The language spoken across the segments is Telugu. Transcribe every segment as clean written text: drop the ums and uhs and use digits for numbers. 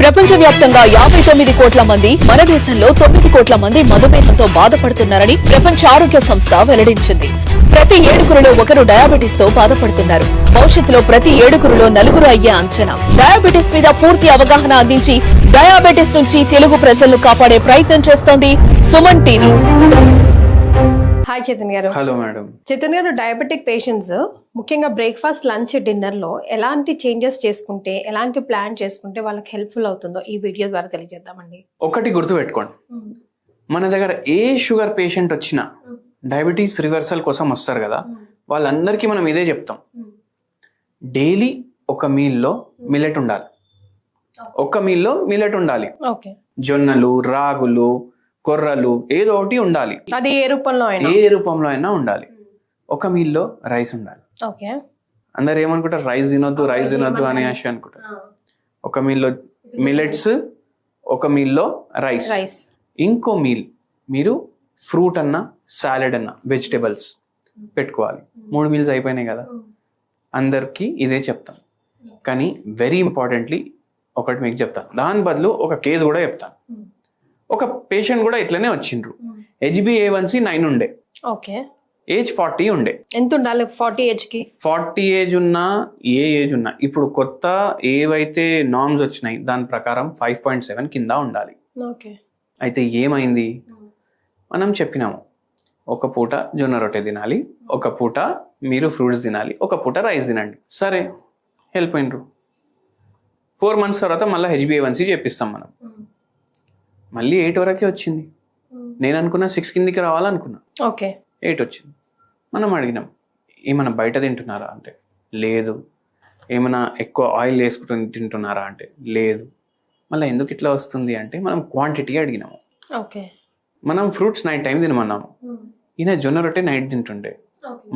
ప్రపంచవ్యాప్తంగా 59 కోట్ల మంది, మన దేశంలో 9 కోట్ల మంది మధుమేహంతో బాధపడుతున్నారని ప్రపంచ ఆరోగ్య సంస్థ వెల్లడించింది. ప్రతి 7గురిలో ఒకరు డయాబెటిస్ తో బాధపడుతున్నారు. భవిష్యత్తులో ప్రతి 7గురిలో 4 అయ్యే అంచనా. డయాబెటిస్ మీద పూర్తి అవగాహన అందించి డయాబెటిస్ నుంచి తెలుగు ప్రజలను కాపాడే ప్రయత్నం చేస్తోంది సుమన్ టీవీ. హాయ్ చైతన్య గారు. Hello madam. Chaitanya garu, diabetic patients ముఖ్యంగా బ్రేక్ఫాస్ట్, లంచ్, డిన్నర్ లో ఎలాంటి చేంజెస్ చేసుకుంటే, ఎలాంటి ప్లాన్ చేసుకుంటే వాళ్ళకి హెల్ప్ఫుల్ అవుతుందో ఈ వీడియో ద్వారా తెలియజేద్దామండి. ఒకటి గుర్తుపెట్టుకోండి, మన దగ్గర ఏ షుగర్ పేషెంట్ వచ్చినా డయాబెటీస్ రివర్సల్ కోసం వస్తారు కదా, వాళ్ళందరికీ మనం ఇదే చెప్తాం. డైలీ ఒక మీల్లో మిల్లెట్ ఉండాలి. ఒక మీల్లో మిల్లెట్ ఉండాలి. ఓకే. జొన్నలు, రాగులు, కొర్రలు ఏదో ఒకటి ఉండాలి. అది ఏ రూపంలో అయినా, ఏ రూపంలో అయినా ఉండాలి. ఒక మీల్లో రైస్ ఉండాలి. ఓకే. అందరు ఏమనుకుంటారు, రైస్ తినొద్దు అని ఆశ అనుకుంటారు. ఒక మీల్లో మిల్లెట్స్, ఒక మీల్లో రైస్. ఇంకో మీల్ మీరు ఫ్రూట్ అన్నా, సాలెడ్ అన్నా, వెజిటేబుల్స్ పెట్టుకోవాలి. 3 మీల్స్ అయిపోయినాయి కదా. అందరికీ ఇదే చెప్తాం. కానీ వెరీ ఇంపార్టెంట్లీ ఒకటి మీకు చెప్తాను, దాని బదులు ఒక కేసు కూడా చెప్తాను. ఒక పేషెంట్ కూడా ఇట్లనే వచ్చిండ్రు. HbA1c 9 ఉండే. ఓకే. ఏజ్ 40 ఉండే. ఎంత ఉండాలి 40 ఏజ్ కి? 40 ఏజ్ ఉన్నా, ఏ ఏజ్ ఉన్నా, ఇప్పుడు కొత్త ఏవైతే నార్మ్స్ వచ్చినాయి దాని ప్రకారం 5.7 కింద ఉండాలి. ఓకే. అయితే ఏమైంది, మనం చెప్పినాము ఒక పూట జొన్న రొట్టె తినాలి, ఒక పూట మీరు ఫ్రూట్స్ తినాలి, ఒక పూట రైస్ తినండి. సరే, వెళ్ళిపోయినరు. 4 months తర్వాత మళ్ళీ HbA1c చెప్పిస్తాం మనం. మళ్ళీ 8 వరకే వచ్చింది. నేను అనుకున్నా 6 కిందికి రావాలనుకున్నా. ఓకే. 8 వచ్చింది. మనం అడిగినాం, ఏమైనా బయట తింటున్నారా అంటే లేదు. ఏమైనా ఎక్కువ ఆయిల్ వేసుకుని తింటున్నారా అంటే లేదు. మళ్ళీ ఎందుకు ఇట్లా వస్తుంది అంటే మనం క్వాంటిటీ అడిగినాము. ఓకే. మనం ఫ్రూట్స్ నైట్ టైం తినమన్నాము. ఈయన జొన్న రొట్టె నైట్ తింటుండే.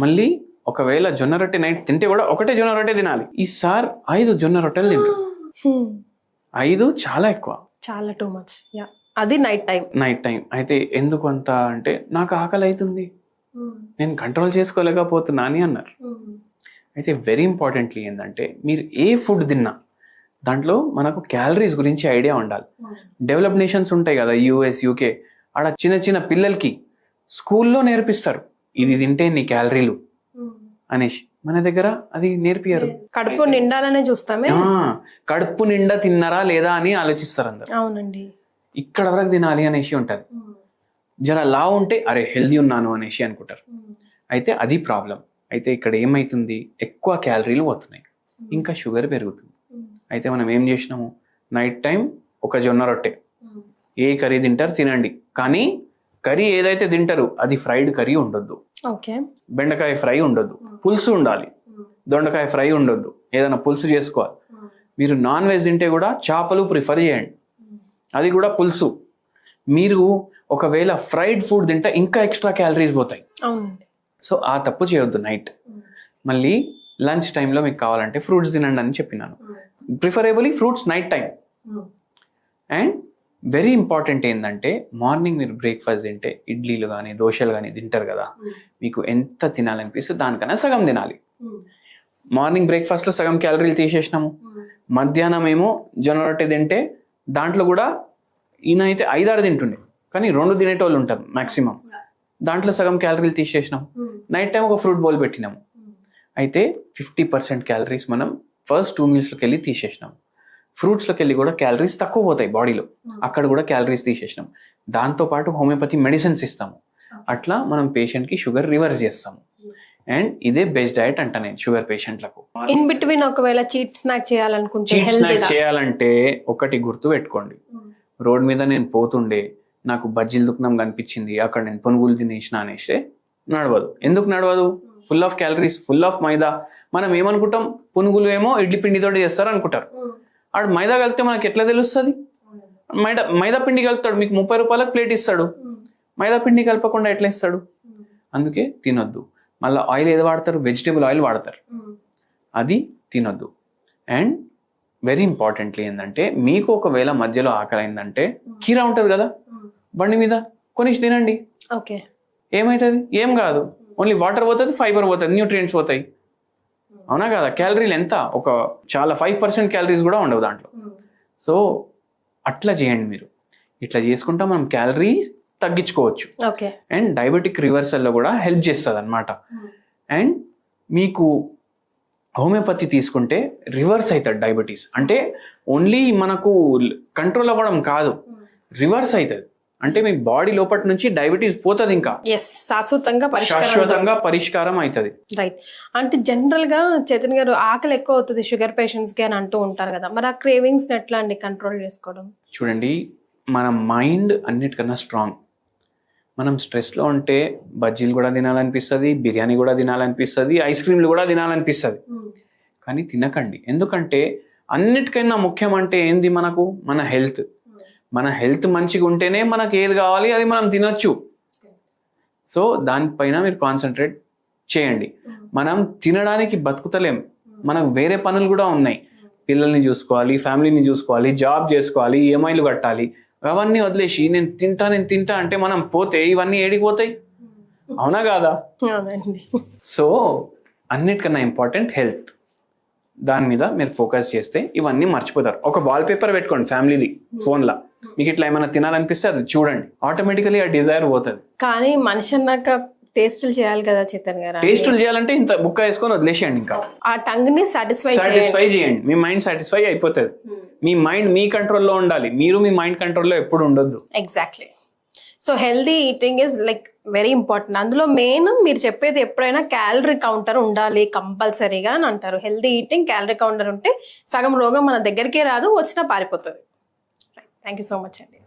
మళ్ళీ ఒకవేళ జొన్న రొట్టె నైట్ తింటే కూడా ఒకటే జొన్న రొట్టె తినాలి. ఈ సార్ 5 జొన్న రొట్టెలు తింటారు. 5 చాలా ఎక్కువ, చాలా టూ మచ్. అది నైట్ టైం. అయితే ఎందుకు అంత అంటే నాకు ఆకలి అవుతుంది, నేను కంట్రోల్ చేసుకోలేకపోతున్నా అని అన్నారు. అయితే వెరీ ఇంపార్టెంట్లీ ఏంటంటే మీరు ఏ ఫుడ్ తిన్నా దాంట్లో మనకు క్యాలరీస్ గురించి ఐడియా ఉండాలి. డెవలప్ నేషన్స్ ఉంటాయి కదా, US, UK, ఆడ చిన్న చిన్న పిల్లలకి స్కూల్లో నేర్పిస్తారు ఇది తింటే నీ క్యాలరీలు అనేసి. మన దగ్గర అది నేర్పియారు. కడుపు నిండాలనే చూస్తామే. కడుపు నిండా తిన్నారా లేదా అని ఆలోచిస్తారు అందరు. అవునండి. ఇక్కడ వరకు తినాలి అనేసి ఉంటుంది. జర లావు ఉంటే అరే హెల్దీ ఉన్నాను అనేసి అనుకుంటారు. అయితే అది ప్రాబ్లం. అయితే ఇక్కడ ఏమైతుంది, ఎక్కువ క్యాలరీలు పోతున్నాయి, ఇంకా షుగర్ పెరుగుతుంది. అయితే మనం ఏం చేసినాము, నైట్ టైం ఒక జొన్న రొట్టె, ఏ కర్రీ తింటారు తినండి, కానీ కర్రీ ఏదైతే తింటారు అది ఫ్రైడ్ కర్రీ ఉండొద్దు. ఓకే. బెండకాయ ఫ్రై ఉండొద్దు, పులుసు ఉండాలి. దొండకాయ ఫ్రై ఉండొద్దు, ఏదైనా పులుసు చేసుకోవాలి. మీరు నాన్ వెజ్ తింటే కూడా చేపలు ప్రిఫర్ చేయండి, అది కూడా పులుసు. మీరు ఒకవేళ ఫ్రైడ్ ఫుడ్ తింటే ఇంకా ఎక్స్ట్రా క్యాలరీస్ పోతాయి. సో ఆ తప్పు చేయొద్దు నైట్. మళ్ళీ లంచ్ టైంలో మీకు కావాలంటే ఫ్రూట్స్ తినండి అని చెప్పినాను. Preferably fruits night time. And very important ఏంటంటే మార్నింగ్ మీరు బ్రేక్ఫాస్ట్ తింటే ఇడ్లీలు కానీ దోశలు కానీ తింటారు కదా, మీకు ఎంత తినాలనిపిస్తే దానికన్నా సగం తినాలి. మార్నింగ్ బ్రేక్ఫాస్ట్లో సగం క్యాలరీలు తీసేసినాము. మధ్యాహ్నం ఏమో జొన్న రొట్టె తింటే దాంట్లో కూడా ఈయన అయితే 5-6 తింటుండే, కానీ 2 తినేటోళ్ళు ఉంటారు మ్యాక్సిమం. దాంట్లో సగం క్యాలరీలు తీసేసినాం. నైట్ టైం ఒక ఫ్రూట్ బౌల్ పెట్టినాము. అయితే 50% క్యాలరీస్ మనం ఫస్ట్ 2 మీల్స్లోకి వెళ్ళి తీసేసినాం. ఫ్రూట్స్లోకి వెళ్ళి కూడా క్యాలరీస్ తక్కువ పోతాయి బాడీలో, అక్కడ కూడా క్యాలరీస్ తీసేసినాం. దాంతోపాటు హోమియోపతి మెడిసిన్స్ ఇస్తాము. అట్లా మనం పేషెంట్కి షుగర్ రివర్స్ చేస్తాము. అండ్ ఇదే బెస్ట్ డయట్ అంట నేను షుగర్ పేషెంట్లకు. ఇన్ బిట్వీన్ ఒకవేళ చీట్ స్నాక్ చేయాలనుకుంటే, చేయాలంటే ఒకటి గుర్తు పెట్టుకోండి, రోడ్ మీద నేను పోతుండే నాకు బజ్జీలు దుకాణం కనిపించింది, అక్కడ నేను పునుగులు తినేసిన అనేసి నడవదు. ఎందుకు నడవదు, full of calories, full of maida. మనం ఏమనుకుంటాం, పునుగులు ఏమో ఇడ్లీ పిండితో చేస్తారు అనుకుంటారు. ఆడు మైదా కలిపితే మనకి ఎట్లా తెలుస్తుంది? మైదా పిండి కలుపుతాడు, మీకు 30 రూపాయలకు ప్లేట్ ఇస్తాడు. మైదా పిండి కలపకుండా ఎట్లా ఇస్తాడు? అందుకే తినొద్దు. మళ్ళీ ఆయిల్ ఏది వాడతారు, వెజిటేబుల్ ఆయిల్ వాడతారు, అది తినొద్దు. అండ్ వెరీ ఇంపార్టెంట్లీ ఏంటంటే మీకు ఒకవేళ మధ్యలో ఆకలి అయిందంటే కీరా ఉంటుంది కదా బండి మీద, కొనిసి తినండి. ఓకే. ఏమవుతుంది? ఏం కాదు, ఓన్లీ వాటర్ పోతుంది, ఫైబర్ పోతుంది, న్యూట్రియంట్స్ పోతాయి. అవునా కదా? క్యాలరీలు ఎంత, ఒక చాలా 5% క్యాలరీస్ కూడా ఉండవు దాంట్లో. సో అట్లా చేయండి మీరు. ఇట్లా చేసుకుంటా మనం క్యాలరీస్ తగ్గించుకోవచ్చు. ఓకే. అండ్ డయాబెటిక్ రివర్సల్లో కూడా హెల్ప్ చేస్తుంది అనమాట. అండ్ మీకు హోమియోపతి తీసుకుంటే రివర్స్ అవుతుంది డయాబెటీస్. అంటే ఓన్లీ మనకు కంట్రోల్ అవ్వడం కాదు, రివర్స్ అవుతుంది. అంటే మీ బాడీ లోపటి నుంచి డయాబెటీస్ పోతుంది, ఇంకా శాశ్వతంగా పరిష్కారం అవుతుంది. రైట్. అంటే జనరల్ గా చైతన్య గారు ఆకలి ఎక్కువ అవుతుంది షుగర్ పేషెంట్స్ కి అని అంటూ ఉంటారు కదా, మరి ఆ క్రేవింగ్స్ ఎట్లా అండి కంట్రోల్ చేసుకోవడం? చూడండి, మన మైండ్ అన్నిటికన్నా స్ట్రాంగ్. మనం స్ట్రెస్లో ఉంటే బజ్జీలు కూడా తినాలనిపిస్తుంది, బిర్యానీ కూడా తినాలనిపిస్తుంది, ఐస్ క్రీమ్లు కూడా తినాలనిపిస్తుంది. కానీ తినకండి. ఎందుకంటే అన్నిటికైనా ముఖ్యం అంటే ఏంది మనకు? మన హెల్త్. మన హెల్త్ మంచిగా ఉంటేనే మనకు ఏది కావాలి అది మనం తినొచ్చు. సో దానిపైన మీరు కాన్సన్ట్రేట్ చేయండి. మనం తినడానికి బతుకుతలేం, మనకు వేరే పనులు కూడా ఉన్నాయి. పిల్లల్ని చూసుకోవాలి, ఫ్యామిలీని చూసుకోవాలి, జాబ్ చేసుకోవాలి, ఈఎంఐలు కట్టాలి. అవన్నీ వదిలేసి నేను తింటా అంటే మనం పోతే ఇవన్నీ ఏడిపోతాయి, అవునా కాదా? సో అన్నిటికన్నా ఇంపార్టెంట్ హెల్త్. దాని మీద మీరు ఫోకస్ చేస్తే ఇవన్నీ మర్చిపోతారు. ఒక వాల్ పేపర్ పెట్టుకోండి ఫ్యామిలీది ఫోన్లో. మీకు ఇట్లా ఏమైనా తినాలనిపిస్తే అది చూడండి, ఆటోమేటికలీ ఆ డిజైర్ పోతుంది. కానీ మనిషి అన్నాక టేస్టులు చేయాలి కదా చైతన్య గారు. టేస్టులు చేయాలంటే ఇంత బుక్క వేసుకొని వదిలేసేయండి. ఇంకా ఆ టంగ్ ని సాటిస్ఫై చేయండి. మీ మైండ్ సాటిస్ఫై అయిపోతుంది. మీ మైండ్ మీ కంట్రోల్లో ఉండాలి, మీరు మీ మైండ్ కంట్రోల్లో ఎప్పుడు ఉండొద్దు. Exactly. So healthy eating is like very important. అందులో మెయిన్ మీరు చెప్పేది ఎప్పుడైనా క్యాలరీ కౌంటర్ ఉండాలి కంపల్సరీగా అని అంటారు. హెల్దీ ఈటింగ్, క్యాలరీ కౌంటర్ ఉంటే సగం రోగం మన దగ్గరికే రాదు, వచ్చినా పారిపోతుంది. థ్యాంక్ యూ సో మచ్ అండి.